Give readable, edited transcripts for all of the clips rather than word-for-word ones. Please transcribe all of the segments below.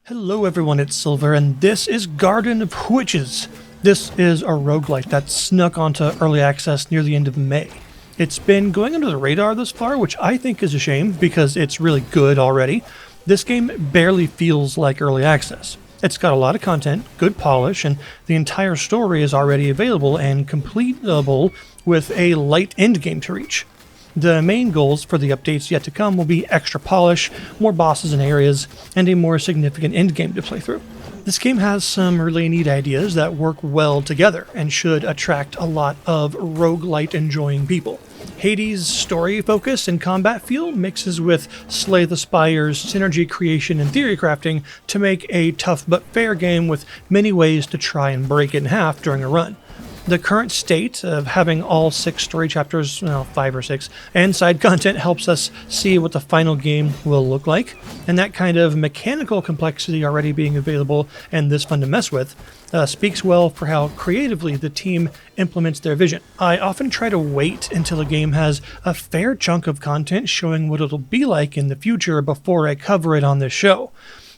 Hello everyone, it's Silver, and this is Garden of Witches. This is a roguelite that snuck onto early access near the end of May. It's been going under the radar thus far, which I think is a shame because it's really good already. This game barely feels like early access. It's got a lot of content, good polish, and the entire story is already available and completable with a light endgame to reach. The main goals for the updates yet to come will be extra polish, more bosses and areas, and a more significant endgame to play through. This game has some really neat ideas that work well together and should attract a lot of roguelite enjoying people. Hades' story focus and combat feel mixes with Slay the Spire's synergy creation and theory crafting to make a tough but fair game with many ways to try and break it in half during a run. The current state of having all 6 story chapters, 5 or 6, and side content helps us see what the final game will look like, and that kind of mechanical complexity already being available and this fun to mess with speaks well for how creatively the team implements their vision. I often try to wait until a game has a fair chunk of content showing what it'll be like in the future before I cover it on this show.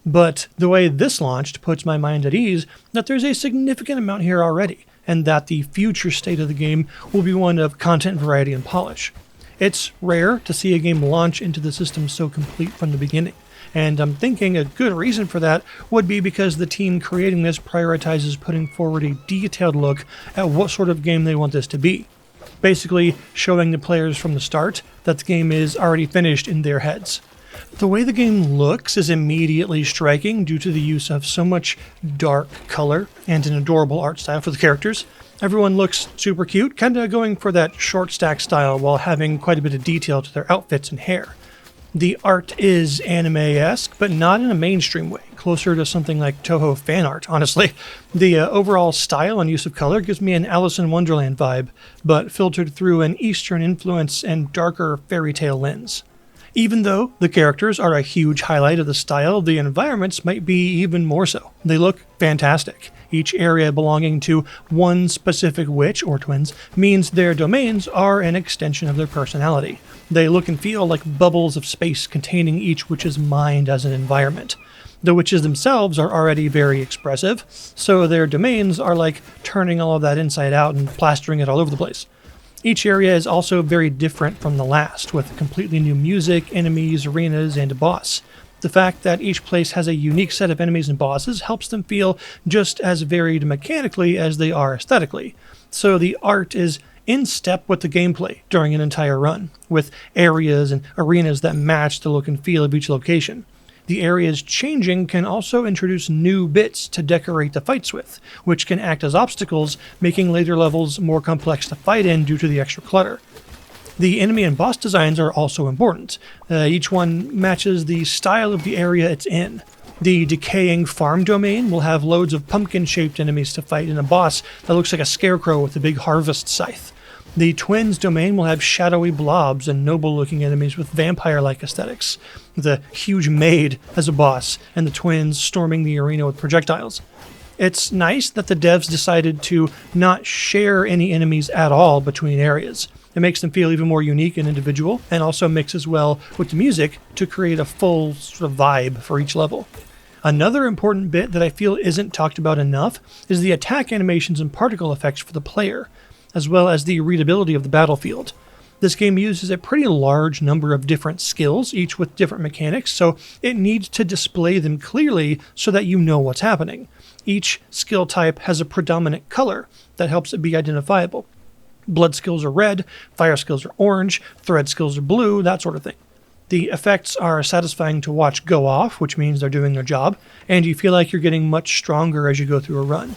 But the way this launched puts my mind at ease that there's a significant amount here already, and that the future state of the game will be one of content variety and polish. It's rare to see a game launch into the system so complete from the beginning, and I'm thinking a good reason for that would be because the team creating this prioritizes putting forward a detailed look at what sort of game they want this to be, basically showing the players from the start that the game is already finished in their heads. The way the game looks is immediately striking due to the use of so much dark color and an adorable art style for the characters. Everyone looks super cute, kinda going for that short stack style while having quite a bit of detail to their outfits and hair. The art is anime-esque, but not in a mainstream way, closer to something like Toho fan art, honestly. The overall style and use of color gives me an Alice in Wonderland vibe, but filtered through an Eastern influence and darker fairy tale lens. Even though the characters are a huge highlight of the style, the environments might be even more so. They look fantastic. Each area belonging to one specific witch or twins means their domains are an extension of their personality. They look and feel like bubbles of space containing each witch's mind as an environment. The witches themselves are already very expressive, so their domains are like turning all of that inside out and plastering it all over the place. Each area is also very different from the last, with completely new music, enemies, arenas, and a boss. The fact that each place has a unique set of enemies and bosses helps them feel just as varied mechanically as they are aesthetically. So the art is in step with the gameplay during an entire run, with areas and arenas that match the look and feel of each location. The areas changing can also introduce new bits to decorate the fights with, which can act as obstacles, making later levels more complex to fight in due to the extra clutter. The enemy and boss designs are also important. Each one matches the style of the area it's in. The decaying farm domain will have loads of pumpkin-shaped enemies to fight and a boss that looks like a scarecrow with a big harvest scythe. The twins domain will have shadowy blobs and noble-looking enemies with vampire-like aesthetics, with a huge maid as a boss, and the twins storming the arena with projectiles. It's nice that the devs decided to not share any enemies at all between areas. It makes them feel even more unique and individual, and also mixes well with the music to create a full sort of vibe for each level. Another important bit that I feel isn't talked about enough is the attack animations and particle effects for the player, as well as the readability of the battlefield. This game uses a pretty large number of different skills, each with different mechanics, so it needs to display them clearly so that you know what's happening. Each skill type has a predominant color that helps it be identifiable. Blood skills are red, fire skills are orange, thread skills are blue, that sort of thing. The effects are satisfying to watch go off, which means they're doing their job, and you feel like you're getting much stronger as you go through a run.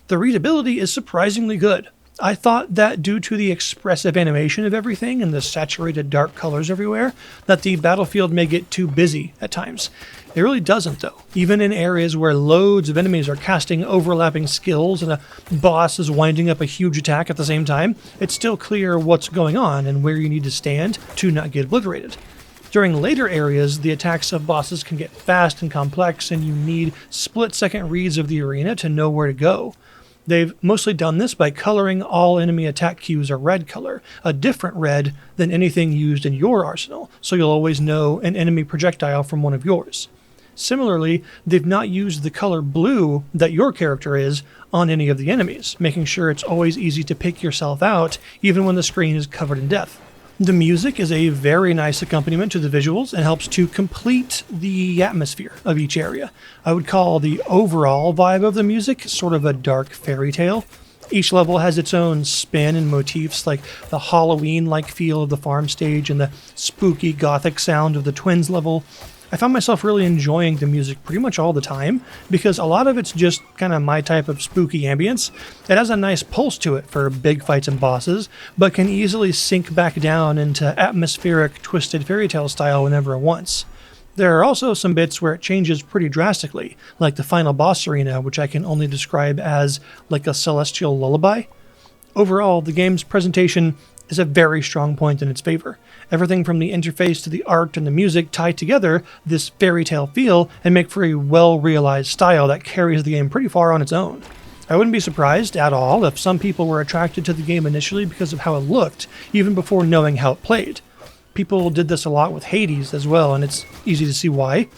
The readability is surprisingly good. I thought that due to the expressive animation of everything and the saturated dark colors everywhere, that the battlefield may get too busy at times. It really doesn't though. Even in areas where loads of enemies are casting overlapping skills and a boss is winding up a huge attack at the same time, it's still clear what's going on and where you need to stand to not get obliterated. During later areas, the attacks of bosses can get fast and complex and you need split-second reads of the arena to know where to go. They've mostly done this by coloring all enemy attack cues a red color, a different red than anything used in your arsenal, so you'll always know an enemy projectile from one of yours. Similarly, they've not used the color blue that your character is on any of the enemies, making sure it's always easy to pick yourself out even when the screen is covered in death. The music is a very nice accompaniment to the visuals and helps to complete the atmosphere of each area. I would call the overall vibe of the music sort of a dark fairy tale. Each level has its own spin and motifs, like the Halloween-like feel of the farm stage and the spooky gothic sound of the Twins level. I found myself really enjoying the music pretty much all the time, because a lot of it's just kind of my type of spooky ambience. It has a nice pulse to it for big fights and bosses, but can easily sink back down into atmospheric, twisted fairy tale style whenever it wants. There are also some bits where it changes pretty drastically, like the final boss arena, which I can only describe as like a celestial lullaby. Overall, the game's presentation is a very strong point in its favor. Everything from the interface to the art and the music tie together this fairy tale feel and make for a well-realized style that carries the game pretty far on its own. I wouldn't be surprised at all if some people were attracted to the game initially because of how it looked, even before knowing how it played. People did this a lot with Hades as well, and it's easy to see why.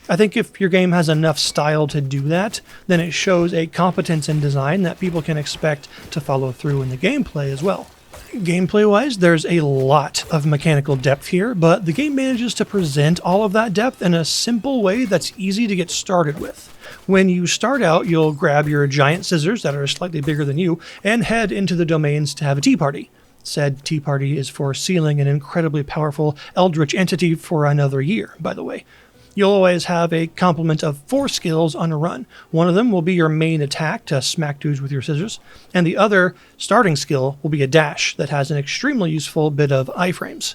I think if your game has enough style to do that, then it shows a competence in design that people can expect to follow through in the gameplay as well. Gameplay-wise, there's a lot of mechanical depth here, but the game manages to present all of that depth in a simple way that's easy to get started with. When you start out, you'll grab your giant scissors that are slightly bigger than you and head into the domains to have a tea party. Said tea party is for sealing an incredibly powerful eldritch entity for another year, by the way. You'll always have a complement of 4 skills on a run. One of them will be your main attack to smack dudes with your scissors, and the other, starting skill, will be a dash that has an extremely useful bit of iframes.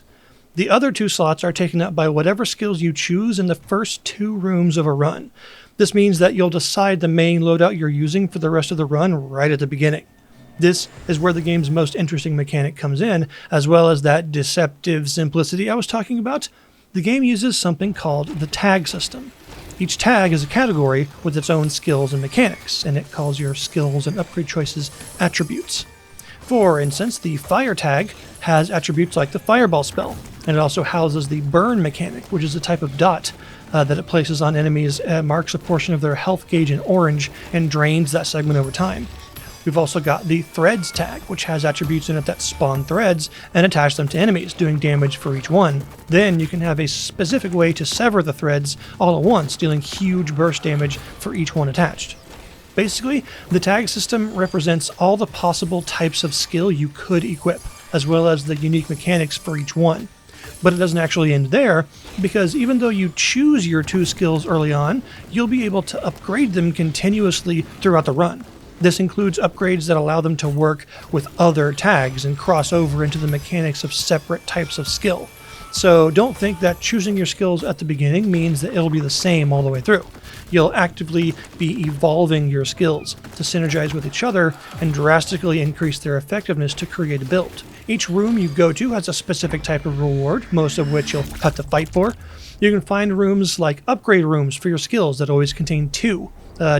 The other 2 slots are taken up by whatever skills you choose in the first 2 rooms of a run. This means that you'll decide the main loadout you're using for the rest of the run right at the beginning. This is where the game's most interesting mechanic comes in, as well as that deceptive simplicity I was talking about. The game uses something called the tag system. Each tag is a category with its own skills and mechanics, and it calls your skills and upgrade choices attributes. For instance, the fire tag has attributes like the fireball spell, and it also houses the burn mechanic, which is a type of dot that it places on enemies, marks a portion of their health gauge in orange, and drains that segment over time. We've also got the Threads tag, which has attributes in it that spawn threads and attach them to enemies, doing damage for each one. Then you can have a specific way to sever the threads all at once, dealing huge burst damage for each one attached. Basically, the tag system represents all the possible types of skill you could equip, as well as the unique mechanics for each one. But it doesn't actually end there, because even though you choose your 2 skills early on, you'll be able to upgrade them continuously throughout the run. This includes upgrades that allow them to work with other tags and cross over into the mechanics of separate types of skill. So don't think that choosing your skills at the beginning means that it'll be the same all the way through. You'll actively be evolving your skills to synergize with each other and drastically increase their effectiveness to create a build. Each room you go to has a specific type of reward, most of which you'll have to fight for. You can find rooms like upgrade rooms for your skills that always contain 2.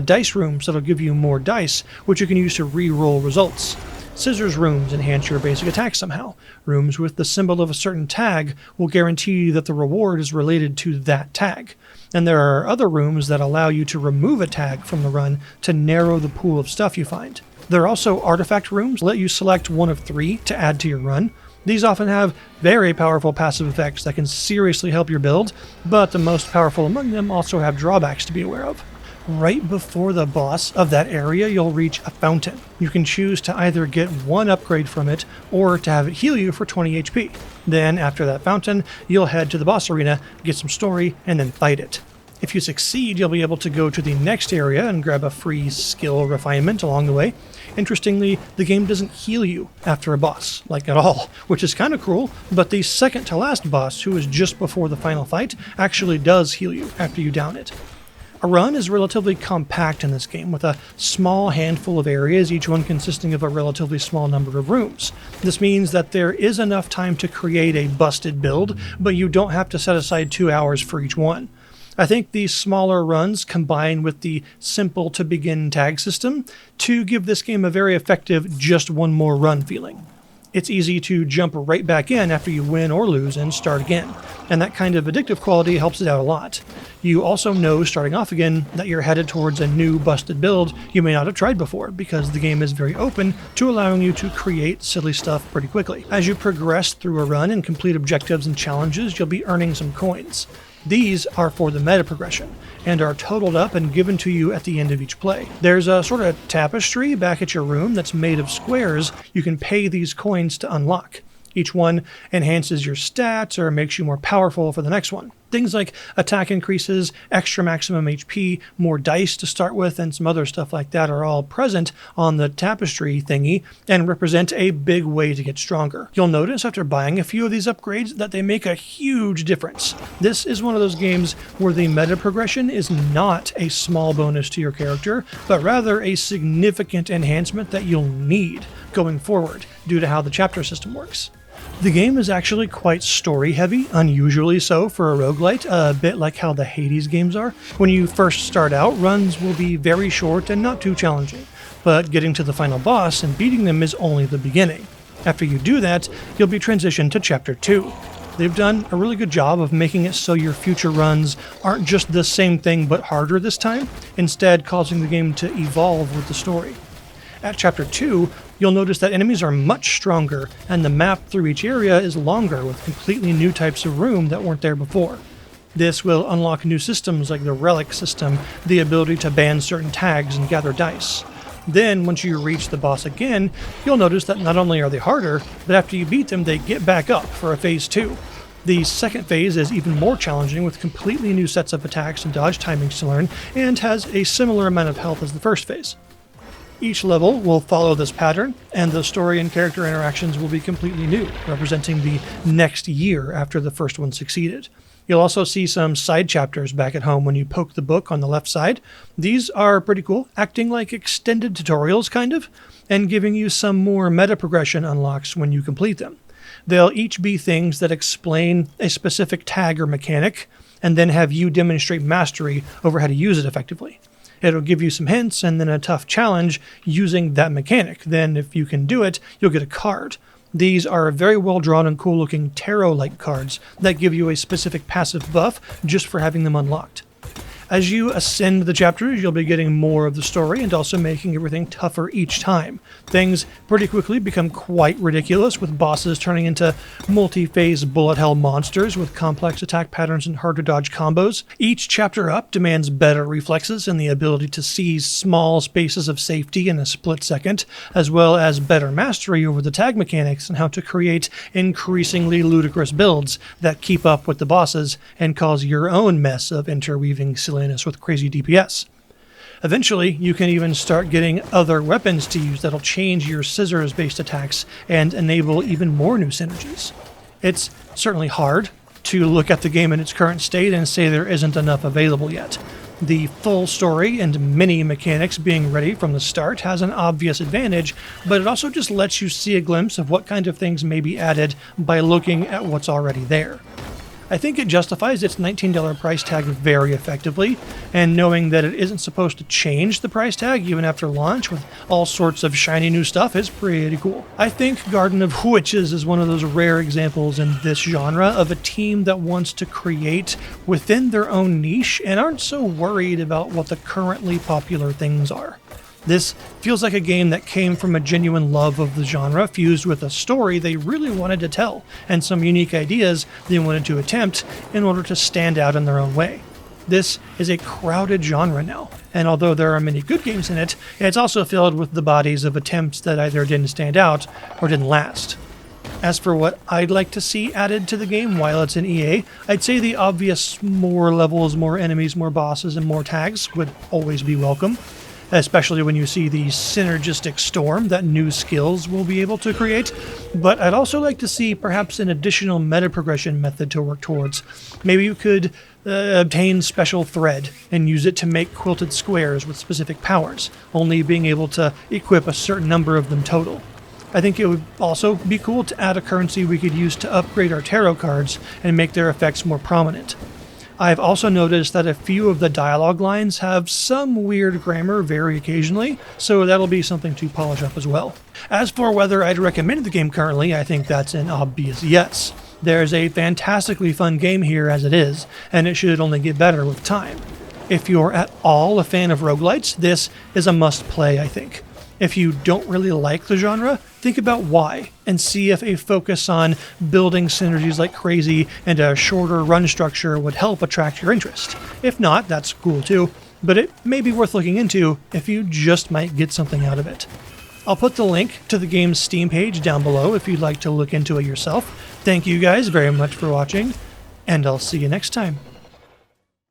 Dice rooms that'll give you more dice, which you can use to re-roll results. Scissors rooms enhance your basic attack somehow. Rooms with the symbol of a certain tag will guarantee that the reward is related to that tag. And there are other rooms that allow you to remove a tag from the run to narrow the pool of stuff you find. There are also artifact rooms that let you select one of 3 to add to your run. These often have very powerful passive effects that can seriously help your build, but the most powerful among them also have drawbacks to be aware of. Right before the boss of that area, you'll reach a fountain. You can choose to either get 1 upgrade from it, or to have it heal you for 20 HP. Then, after that fountain, you'll head to the boss arena, get some story, and then fight it. If you succeed, you'll be able to go to the next area and grab a free skill refinement along the way. Interestingly, the game doesn't heal you after a boss, like at all, which is kind of cruel, but the second to last boss, who is just before the final fight, actually does heal you after you down it. A run is relatively compact in this game, with a small handful of areas, each one consisting of a relatively small number of rooms. This means that there is enough time to create a busted build, but you don't have to set aside 2 hours for each one. I think these smaller runs combine with the simple to begin tag system to give this game a very effective just one more run feeling. It's easy to jump right back in after you win or lose and start again, and that kind of addictive quality helps it out a lot. You also know starting off again that you're headed towards a new busted build you may not have tried before, because the game is very open to allowing you to create silly stuff pretty quickly. As you progress through a run and complete objectives and challenges, you'll be earning some coins. These are for the meta progression, and are totaled up and given to you at the end of each play. There's a sort of tapestry back at your room that's made of squares you can pay these coins to unlock. Each one enhances your stats or makes you more powerful for the next one. Things like attack increases, extra maximum HP, more dice to start with, and some other stuff like that are all present on the tapestry thingy and represent a big way to get stronger. You'll notice after buying a few of these upgrades that they make a huge difference. This is one of those games where the meta progression is not a small bonus to your character, but rather a significant enhancement that you'll need going forward due to how the chapter system works. The game is actually quite story-heavy, unusually so for a roguelite, a bit like how the Hades games are. When you first start out, runs will be very short and not too challenging, but getting to the final boss and beating them is only the beginning. After you do that, you'll be transitioned to Chapter 2. They've done a really good job of making it so your future runs aren't just the same thing but harder this time, instead causing the game to evolve with the story. At Chapter 2, you'll notice that enemies are much stronger, and the map through each area is longer with completely new types of room that weren't there before. This will unlock new systems like the relic system, the ability to ban certain tags and gather dice. Then, once you reach the boss again, you'll notice that not only are they harder, but after you beat them, they get back up for a Phase 2. The second phase is even more challenging with completely new sets of attacks and dodge timings to learn, and has a similar amount of health as the first phase. Each level will follow this pattern, and the story and character interactions will be completely new, representing the next year after the first one succeeded. You'll also see some side chapters back at home when you poke the book on the left side. These are pretty cool, acting like extended tutorials kind of, and giving you some more meta progression unlocks when you complete them. They'll each be things that explain a specific tag or mechanic, and then have you demonstrate mastery over how to use it effectively. It'll give you some hints and then a tough challenge using that mechanic. Then if you can do it, you'll get a card. These are very well drawn and cool looking tarot-like cards that give you a specific passive buff just for having them unlocked. As you ascend the chapters, you'll be getting more of the story and also making everything tougher each time. Things pretty quickly become quite ridiculous, with bosses turning into multi-phase bullet hell monsters with complex attack patterns and hard-to-dodge combos. Each chapter up demands better reflexes and the ability to seize small spaces of safety in a split second, as well as better mastery over the tag mechanics and how to create increasingly ludicrous builds that keep up with the bosses and cause your own mess of interweaving silliness with crazy DPS. Eventually, you can even start getting other weapons to use that'll change your scissors-based attacks and enable even more new synergies. It's certainly hard to look at the game in its current state and say there isn't enough available yet. The full story and many mechanics being ready from the start has an obvious advantage, but it also just lets you see a glimpse of what kind of things may be added by looking at what's already there. I think it justifies its $19 price tag very effectively, and knowing that it isn't supposed to change the price tag even after launch with all sorts of shiny new stuff is pretty cool. I think Garden of Witches is one of those rare examples in this genre of a team that wants to create within their own niche and aren't so worried about what the currently popular things are. This feels like a game that came from a genuine love of the genre, fused with a story they really wanted to tell, and some unique ideas they wanted to attempt in order to stand out in their own way. This is a crowded genre now, and although there are many good games in it, it's also filled with the bodies of attempts that either didn't stand out or didn't last. As for what I'd like to see added to the game while it's in EA, I'd say the obvious more levels, more enemies, more bosses, and more tags would always be welcome, especially when you see the synergistic storm that new skills will be able to create. But I'd also like to see perhaps an additional meta progression method to work towards. Maybe you could obtain special thread and use it to make quilted squares with specific powers, only being able to equip a certain number of them total. I think it would also be cool to add a currency we could use to upgrade our tarot cards and make their effects more prominent. I've also noticed that a few of the dialogue lines have some weird grammar very occasionally, so that'll be something to polish up as well. As for whether I'd recommend the game currently, I think that's an obvious yes. There's a fantastically fun game here as it is, and it should only get better with time. If you're at all a fan of roguelites, this is a must-play, I think. If you don't really like the genre, think about why, and see if a focus on building synergies like crazy and a shorter run structure would help attract your interest. If not, that's cool too, but it may be worth looking into if you just might get something out of it. I'll put the link to the game's Steam page down below if you'd like to look into it yourself. Thank you guys very much for watching, and I'll see you next time.